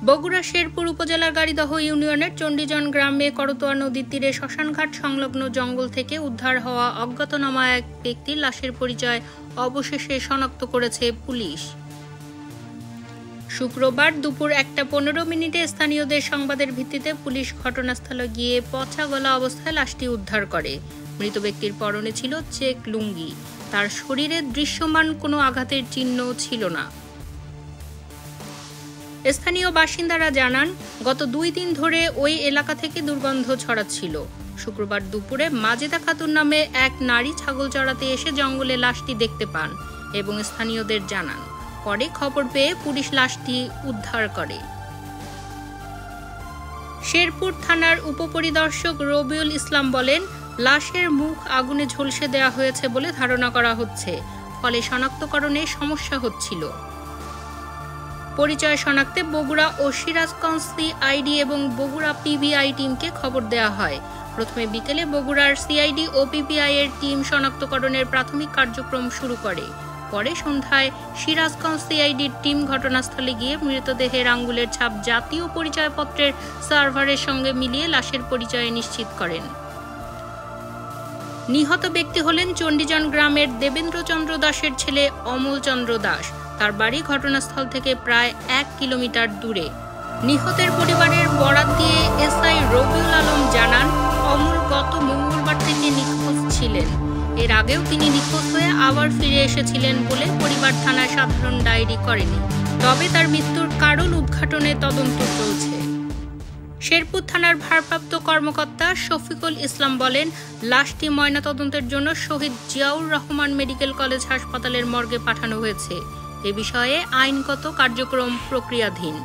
বগুড়া শেরপুর উপজেলার গাড়িদহ ইউনিয়নের চণ্ডীজন গ্রামে করতোয়া নদীর তীরে শ্মশানঘাট সংলগ্ন জঙ্গল থেকে উদ্ধার হওয়া অজ্ঞাতনামা এক ব্যক্তির লাশের পরিচয় অবশেষে শনাক্ত করেছে পুলিশ। শুক্রবার দুপুর 1:15 স্থানীয়দের সংবাদের ভিত্তিতে পুলিশ ঘটনাস্থলে গিয়ে পচা গলা অবস্থায় লাশটি উদ্ধার করে। মৃত ব্যক্তির পরনে ছিল চেক লুঙ্গি। তার শরীরে দৃশ্যমান কোনো আঘাতের চিহ্ন ছিল না। স্থানীয় বাসিন্দারা জানান, গত 2 দিন ধরে ওই এলাকা থেকে দুর্গন্ধ ছড়াচ্ছিল। শুক্রবার দুপুরে মাজেদা খাতুন নামে এক নারী ছাগল চড়াতে এসে জঙ্গলে লাশটি দেখতে পান এবং স্থানীয়দের জানান। পরে খবর পেয়ে পুলিশ লাশটি উদ্ধার করে। শেরপুর থানার উপপরিদর্শক রবিউল ইসলাম বলেন, লাশের মুখ আগুনে ঝলসে দেওয়া হয়েছে বলে ধারণা করা হচ্ছে, ফলে শনাক্তকরণে সমস্যা হচ্ছিল। পরিচয় শনাক্তে বগুড়া ও সিরাজগঞ্জ সিআইডি এবং বগুড়া পিবিআই টিমকে খবর দেওয়া হয়। প্রথমে বিকেলে বগুড়ার সিআইডি ও পিবিআই এর টিম শনাক্তকরণের প্রাথমিক কার্যক্রম শুরু করে। পরে সন্ধ্যায় সিরাজগঞ্জ সিআইডির টিম ঘটনাস্থলে গিয়ে মৃতদেহের আঙ্গুলের ছাপ জাতীয় পরিচয়পত্রের সার্ভারের সঙ্গে মিলিয়ে লাশের পরিচয় নিশ্চিত করেন। নিহত ব্যক্তি হলেন চণ্ডীজন গ্রামের দেবেন্দ্র চন্দ্র দাসের ছেলে অমল চন্দ্র দাস। তার বাড়ি ঘটনাস্থল থেকে প্রায় 1 কিলোমিটার দূরে। নিহতের পরিবারের বরাত দিয়ে এসআই রবিউল আলম জানান, অমল গত মঙ্গলবার থেকে নিখোঁজ ছিলেন। এর আগেও তিনি নিখোঁজ হয়ে আবার ফিরে এসেছিলেন বলে পরিবার থানায় সাধারণ ডায়েরি করেনি। তবে তার মৃত্যুর কারণ উদ্ঘাটনে তদন্ত চলছে। শেরপুর থানার ভারপ্রাপ্ত কর্মকর্তা শফিকুল ইসলাম বলেন, লাশটি ময়নাতদন্তের জন্য শহীদ জিয়াউর রহমান মেডিকেল কলেজ হাসপাতালের মর্গে পাঠানো হয়েছে। এ বিষয়ে আইনগত কার্যক্রম প্রক্রিয়াধীন।